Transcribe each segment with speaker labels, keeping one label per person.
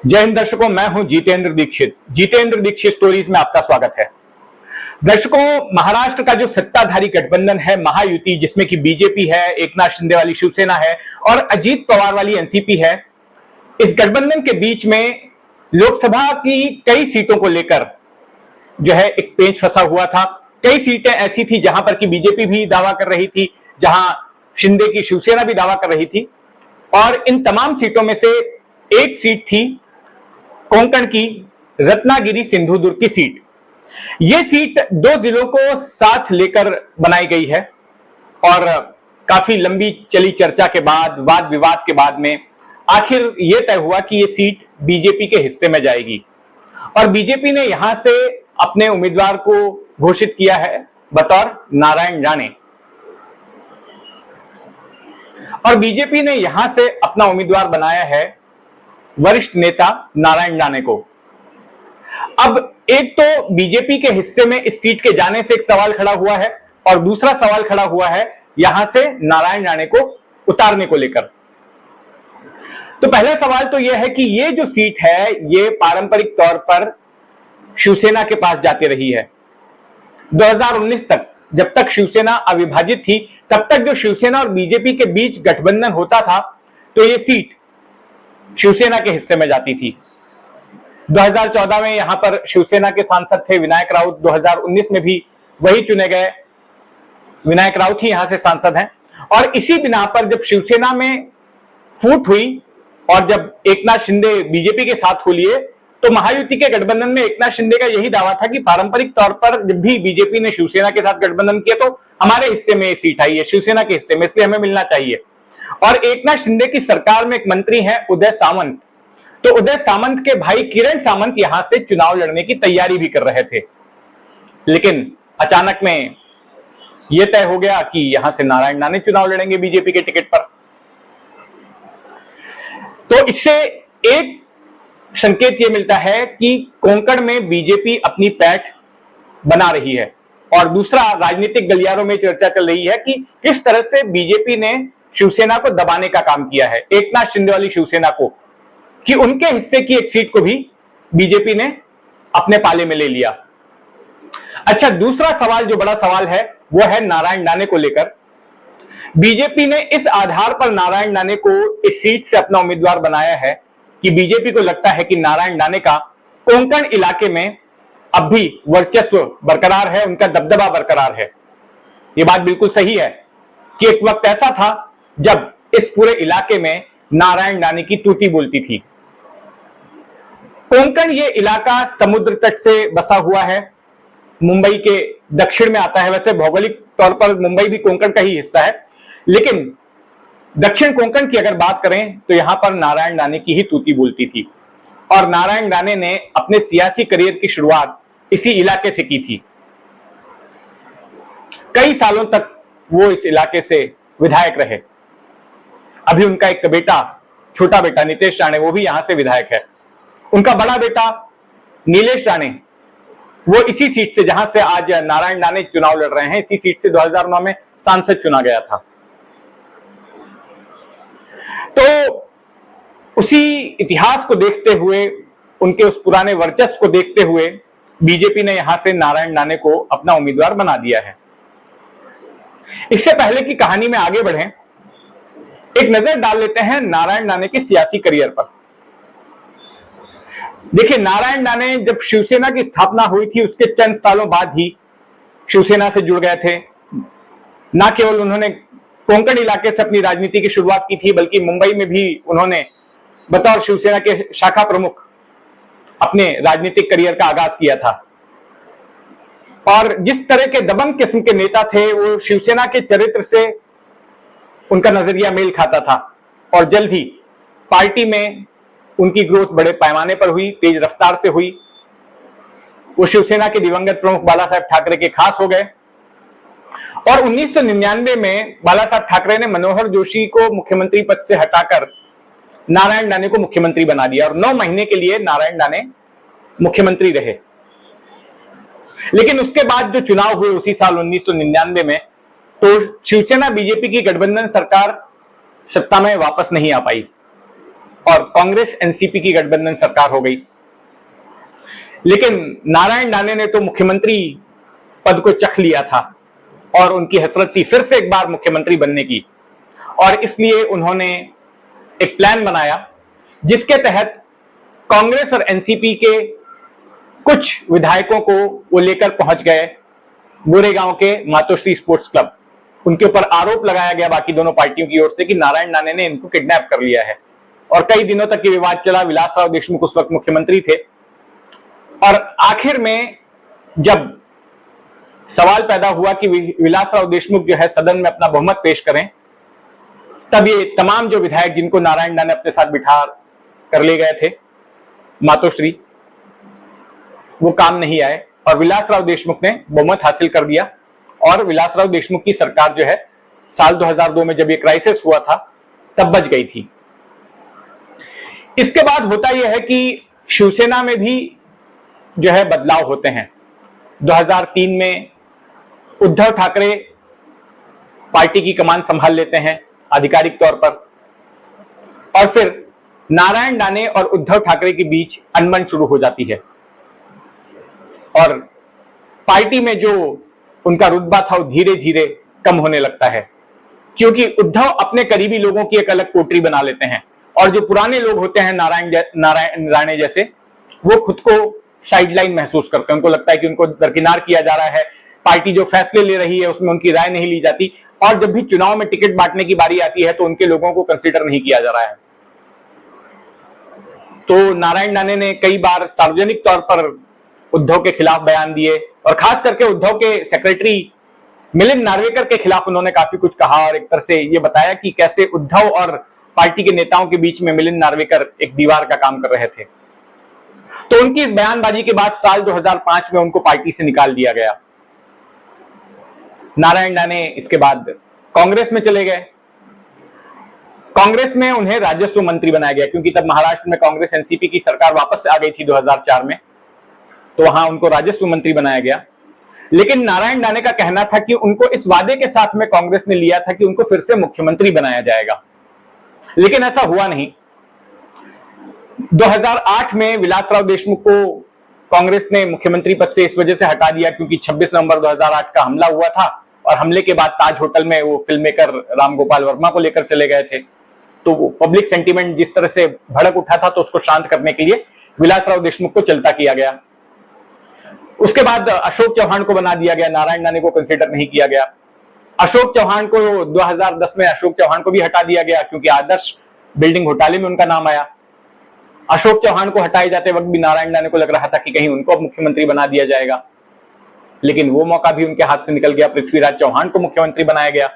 Speaker 1: जय हिंद दर्शकों, मैं हूं जितेंद्र दीक्षित। जितेंद्र दीक्षित स्टोरीज में आपका स्वागत है। दर्शकों, महाराष्ट्र का जो सत्ताधारी गठबंधन है महायुति, जिसमें कि बीजेपी है, एकनाथ शिंदे वाली शिवसेना है और अजीत पवार वाली एनसीपी है, इस गठबंधन के बीच में लोकसभा की कई सीटों को लेकर जो है एक पेंच फंसा हुआ था। कई सीटें ऐसी थी जहां पर कि बीजेपी भी दावा कर रही थी, जहां शिंदे की शिवसेना भी दावा कर रही थी, और इन तमाम सीटों में से एक सीट थी कोंकण की रत्नागिरी सिंधुदुर्ग की सीट। यह सीट दो जिलों को साथ लेकर बनाई गई है और काफी लंबी चली चर्चा के बाद, वाद विवाद के बाद में आखिर यह तय हुआ कि यह सीट बीजेपी के हिस्से में जाएगी और बीजेपी ने यहां से अपने उम्मीदवार को घोषित किया है बतौर नारायण राणे। और बीजेपी ने यहां से अपना उम्मीदवार बनाया है वरिष्ठ नेता नारायण राणे को। अब एक तो बीजेपी के हिस्से में इस सीट के जाने से एक सवाल खड़ा हुआ है और दूसरा सवाल खड़ा हुआ है यहां से नारायण राणे को उतारने को लेकर। तो पहला सवाल तो यह है कि यह जो सीट है यह पारंपरिक तौर पर शिवसेना के पास जाती रही है। 2019 तक, जब तक शिवसेना अविभाजित थी, तब तक जो शिवसेना और बीजेपी के बीच गठबंधन होता था तो यह सीट शिवसेना के हिस्से में जाती थी। 2014 में यहां पर शिवसेना के सांसद थे विनायक राउत, 2019 में भी वही चुने गए विनायक राउत ही यहां से सांसद हैं। और इसी बिना पर जब शिवसेना में फूट हुई और जब एकनाथ शिंदे बीजेपी के साथ हो लिए, तो महायुति के गठबंधन में एकनाथ शिंदे का यही दावा था कि पारंपरिक तौर पर जब भी बीजेपी ने शिवसेना के साथ गठबंधन किया तो हमारे हिस्से में ये सीट आई है, शिवसेना के हिस्से में, इसलिए हमें मिलना चाहिए। और एकनाथ शिंदे की सरकार में एक मंत्री हैं उदय सामंत, तो उदय सामंत के भाई किरण सामंत यहां से चुनाव लड़ने की तैयारी भी कर रहे थे, लेकिन अचानक में यह तय हो गया कि यहां से नारायण राणे चुनाव लड़ेंगे बीजेपी के टिकट पर। तो इससे एक संकेत यह मिलता है कि कोंकण में बीजेपी अपनी पैठ बना रही है और दूसरा, राजनीतिक गलियारों में चर्चा चल रही है कि किस तरह से बीजेपी ने शिवसेना को दबाने का काम किया है, एकनाथ शिंदे वाली शिवसेना को, कि उनके हिस्से की एक सीट को भी बीजेपी ने अपने पाले में ले लिया। अच्छा, दूसरा सवाल जो बड़ा सवाल है वो है नारायण राणे को लेकर। बीजेपी ने इस आधार पर नारायण राणे को इस सीट से अपना उम्मीदवार बनाया है कि बीजेपी को लगता है कि नारायण राणे का कोंकण इलाके में अब भी वर्चस्व बरकरार है, उनका दबदबा बरकरार है। यह बात बिल्कुल सही है कि एक वक्त ऐसा था जब इस पूरे इलाके में नारायण राणे की तूती बोलती थी। कोंकण ये इलाका समुद्र तट से बसा हुआ है, मुंबई के दक्षिण में आता है। वैसे भौगोलिक तौर पर मुंबई भी कोंकण का ही हिस्सा है, लेकिन दक्षिण कोंकण की अगर बात करें तो यहां पर नारायण राणे की ही तूती बोलती थी और नारायण राणे ने अपने सियासी करियर की शुरुआत इसी इलाके से की थी। कई सालों तक वो इस इलाके से विधायक रहे। अभी उनका एक बेटा, छोटा बेटा नितेश राणे, वो भी यहां से विधायक है। उनका बड़ा बेटा नीलेश राणे, वो इसी सीट से, जहां से आज नारायण राणे चुनाव लड़ रहे हैं, इसी सीट से 2009 में सांसद चुना गया था। तो उसी इतिहास को देखते हुए, उनके उस पुराने वर्चस्व को देखते हुए बीजेपी ने यहां से नारायण राणे को अपना उम्मीदवार बना दिया है। इससे पहले की कहानी में आगे बढ़ें, एक नजर डाल लेते हैं नारायण राणे के सियासी करियर पर। देखिए, नारायण राणे जब शिवसेना की स्थापना हुई थी उसके चंद सालों बाद ही शिवसेना से जुड़ गए थे। ना केवल उन्होंने कोंकण इलाके से अपनी राजनीति की शुरुआत की थी, बल्कि मुंबई में भी उन्होंने बतौर शिवसेना के शाखा प्रमुख अपने राजनीतिक करियर का आगाज किया था। और जिस तरह के दबंग किस्म के नेता थे, वो शिवसेना के चरित्र से उनका नजरिया मेल खाता था और जल्द ही पार्टी में उनकी ग्रोथ बड़े पैमाने पर हुई, तेज रफ्तार से हुई। वो शिवसेना के दिवंगत प्रमुख बाला साहब ठाकरे के खास हो गए और 1999 में बाला साहब ठाकरे ने मनोहर जोशी को मुख्यमंत्री पद से हटाकर नारायण राणे को मुख्यमंत्री बना दिया और 9 महीने के लिए नारायण राणे मुख्यमंत्री रहे। लेकिन उसके बाद जो चुनाव हुए उसी साल 1999 में, तो शिवसेना बीजेपी की गठबंधन सरकार सत्ता में वापस नहीं आ पाई और कांग्रेस एनसीपी की गठबंधन सरकार हो गई। लेकिन नारायण राणे ने तो मुख्यमंत्री पद को चख लिया था और उनकी हसरत थी फिर से एक बार मुख्यमंत्री बनने की, और इसलिए उन्होंने एक प्लान बनाया जिसके तहत कांग्रेस और एनसीपी के कुछ विधायकों को वो लेकर पहुंच गए गोरेगांव के मातोश्री स्पोर्ट्स क्लब। उनके ऊपर आरोप लगाया गया बाकी दोनों पार्टियों की ओर से कि नारायण राणे ने इनको किडनैप कर लिया है, और कई दिनों तक ये विवाद चला। विलासराव देशमुख उस वक्त मुख्यमंत्री थे, और आखिर में जब सवाल पैदा हुआ कि विलासराव देशमुख जो है सदन में अपना बहुमत पेश करें, तब ये तमाम जो विधायक जिनको नारायण राणे अपने साथ बिठा कर ले गए थे मातोश्री, वो काम नहीं आए और विलासराव देशमुख ने बहुमत हासिल कर दिया, और विलासराव देशमुख की सरकार जो है साल 2002 में जब ये क्राइसिस हुआ था तब बच गई थी। इसके बाद होता यह है कि शिवसेना में भी जो है बदलाव होते हैं। 2003 में उद्धव ठाकरे पार्टी की कमान संभाल लेते हैं आधिकारिक तौर पर, और फिर नारायण राणे और उद्धव ठाकरे के बीच अनबन शुरू हो जाती है, और पार्टी में जो उनका रुतबा था वो धीरे धीरे कम होने लगता है, क्योंकि उद्धव अपने करीबी लोगों की एक अलग कोटरी बना लेते हैं, और जो पुराने लोग होते हैं नारायण राणे जैसे, वो खुद को साइडलाइन महसूस करते हैं। उनको लगता है कि उनको दरकिनार किया जा रहा है, पार्टी जो फैसले ले रही है उसमें उनकी राय नहीं ली जाती, और जब भी चुनाव में टिकट बांटने की बारी आती है तो उनके लोगों को कंसीडर नहीं किया जा रहा है। तो नारायण राणे ने कई बार सार्वजनिक तौर पर उद्धव के खिलाफ बयान दिए, और खास करके उद्धव के सेक्रेटरी मिलिंद नार्वेकर के खिलाफ उन्होंने काफी कुछ कहा, और एक तरह से ये बताया कि कैसे उद्धव और पार्टी के नेताओं के बीच में मिलिंद नार्वेकर एक दीवार का काम कर रहे थे। तो उनकी इस बयानबाजी के बाद साल 2005 में उनको पार्टी से निकाल दिया गया। नारायण राणे इसके बाद कांग्रेस में चले गए। कांग्रेस में उन्हें राजस्व मंत्री बनाया गया, क्योंकि तब महाराष्ट्र में कांग्रेस एनसीपी की सरकार वापस आ गई थी 2004 में, तो वहां उनको राजस्व मंत्री बनाया गया। लेकिन नारायण राणे का कहना था कि उनको इस वादे के साथ में कांग्रेस ने लिया था कि उनको फिर से मुख्यमंत्री बनाया जाएगा, लेकिन ऐसा हुआ नहीं। 2008 में विलासराव देशमुख को कांग्रेस ने मुख्यमंत्री पद से इस वजह से हटा दिया क्योंकि 26 नवंबर 2008 का हमला हुआ था, और हमले के बाद ताज होटल में वो फिल्म मेकर राम गोपाल वर्मा को लेकर चले गए थे। तो वो पब्लिक सेंटीमेंट जिस तरह से भड़क उठा था, तो उसको शांत करने के लिए विलासराव देशमुख को चलता किया गया। उसके बाद अशोक चौहान को बना दिया गया, नारायण राणे को कंसीडर नहीं किया गया। अशोक चौहान को 2010 में अशोक चौहान को भी हटा दिया गया क्योंकि आदर्श बिल्डिंग घोटाले में उनका नाम आया। अशोक चौहान को हटाए जाते वक्त भी नारायण राणे को लग रहा था कि कहीं उनको मुख्यमंत्री बना दिया जाएगा, लेकिन वो मौका भी उनके हाथ से निकल गया। पृथ्वीराज चौहान को मुख्यमंत्री बनाया गया।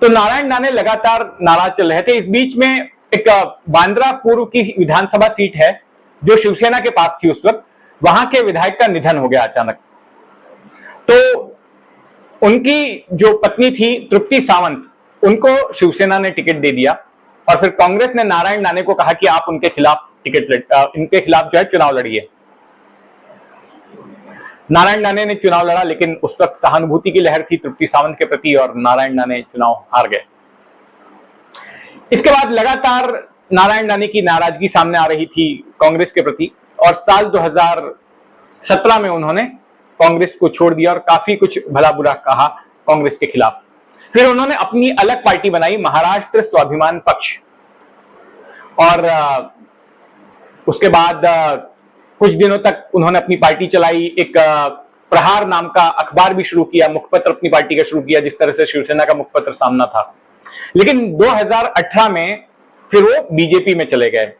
Speaker 1: तो नारायण राणे लगातार नाराज चल रहे थे। इस बीच में एक बांद्रा पूर्व की विधानसभा सीट है जो शिवसेना के पास थी उस वक्त, वहां के विधायक का निधन हो गया अचानक। तो उनकी जो पत्नी थी तृप्ति सावंत, उनको शिवसेना ने टिकट दे दिया, और फिर कांग्रेस ने नारायण राणे को कहा कि आप उनके खिलाफ इनके खिलाफ जो है चुनाव लड़िए। नारायण राणे ने चुनाव लड़ा, लेकिन उस वक्त सहानुभूति की लहर थी तृप्ति सावंत के प्रति, और नारायण राणे चुनाव हार गए। इसके बाद लगातार नारायण राणे की नाराजगी सामने आ रही थी कांग्रेस के प्रति, और साल 2017 में उन्होंने कांग्रेस को छोड़ दिया और काफी कुछ भला बुरा कहा कांग्रेस के खिलाफ। फिर उन्होंने अपनी अलग पार्टी बनाई, महाराष्ट्र स्वाभिमान पक्ष, और उसके बाद कुछ दिनों तक उन्होंने अपनी पार्टी चलाई। एक प्रहार नाम का अखबार भी शुरू किया, मुखपत्र अपनी पार्टी का शुरू किया, जिस तरह से शिवसेना का मुखपत्र सामना था। लेकिन 2018 में फिर वो बीजेपी में चले गए,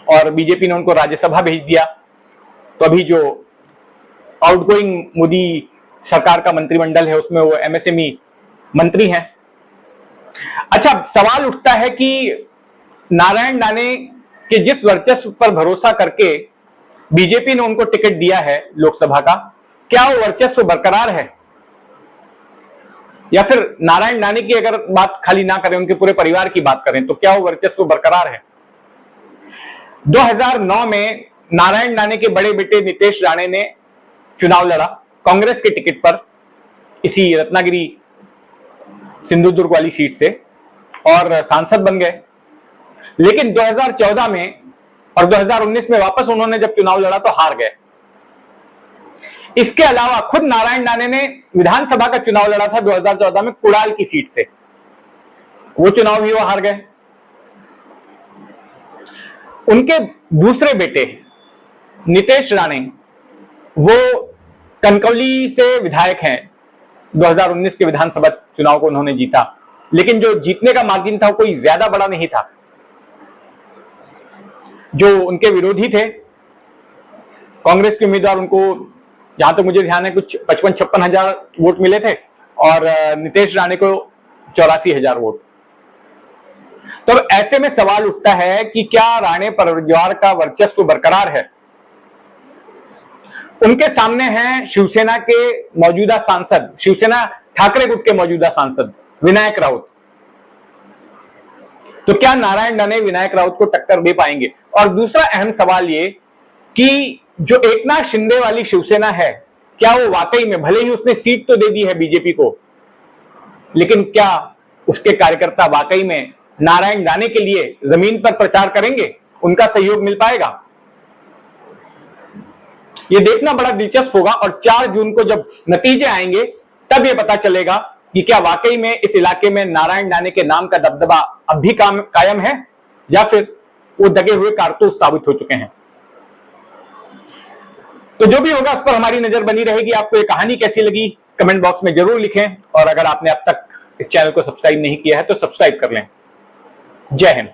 Speaker 1: और बीजेपी ने उनको राज्यसभा भेज दिया। तो अभी जो आउटगोइंग मोदी सरकार का मंत्रिमंडल है उसमें वो एमएसएमई मंत्री हैं। अच्छा, सवाल उठता है कि नारायण राणे के जिस वर्चस्व पर भरोसा करके बीजेपी ने उनको टिकट दिया है लोकसभा का, क्या वो वर्चस्व बरकरार है, या फिर नारायण राणे की अगर बात खाली ना करें, उनके पूरे परिवार की बात करें, तो क्या वो वर्चस्व बरकरार है? 2009 में नारायण राणे के बड़े बेटे नीतेश राणे ने चुनाव लड़ा कांग्रेस के टिकट पर, इसी रत्नागिरी सिंधुदुर्ग वाली सीट से, और सांसद बन गए। लेकिन 2014 में और 2019 में वापस उन्होंने जब चुनाव लड़ा तो हार गए। इसके अलावा खुद नारायण राणे ने विधानसभा का चुनाव लड़ा था 2014 में कुड़ाल की सीट से, वो चुनाव भी वो हार गए। उनके दूसरे बेटे नितेश राणे वो कनकौली से विधायक हैं। 2019 के विधानसभा चुनाव को उन्होंने जीता, लेकिन जो जीतने का मार्जिन था कोई ज्यादा बड़ा नहीं था। जो उनके विरोधी थे कांग्रेस के उम्मीदवार, उनको जहां तक मुझे ध्यान है कुछ 55-56 हजार वोट मिले थे और नितेश राणे को 84,000 वोट। तो ऐसे में सवाल उठता है कि क्या राणे परिवार का वर्चस्व बरकरार है? उनके सामने हैं शिवसेना के मौजूदा सांसद, शिवसेना ठाकरे गुट के मौजूदा सांसद विनायक राउत। तो क्या नारायण राणे विनायक राउत को टक्कर दे पाएंगे? और दूसरा अहम सवाल ये कि जो एकनाथ शिंदे वाली शिवसेना है, क्या वो वाकई में, भले ही उसने सीट तो दे दी है बीजेपी को, लेकिन क्या उसके कार्यकर्ता वाकई में नारायण राणे के लिए जमीन पर प्रचार करेंगे? उनका सहयोग मिल पाएगा? ये देखना बड़ा दिलचस्प होगा और 4 जून को जब नतीजे आएंगे तब ये पता चलेगा कि क्या वाकई में इस इलाके में नारायण राणे के नाम का दबदबा अब भी कायम है या फिर वो दगे हुए कारतूस साबित हो चुके हैं। तो जो भी होगा उस पर हमारी नजर बनी रहेगी। आपको ये कहानी कैसी लगी कमेंट बॉक्स में जरूर लिखें, और अगर आपने अब तक इस चैनल को सब्सक्राइब नहीं किया है तो सब्सक्राइब कर लें। जय हिंद।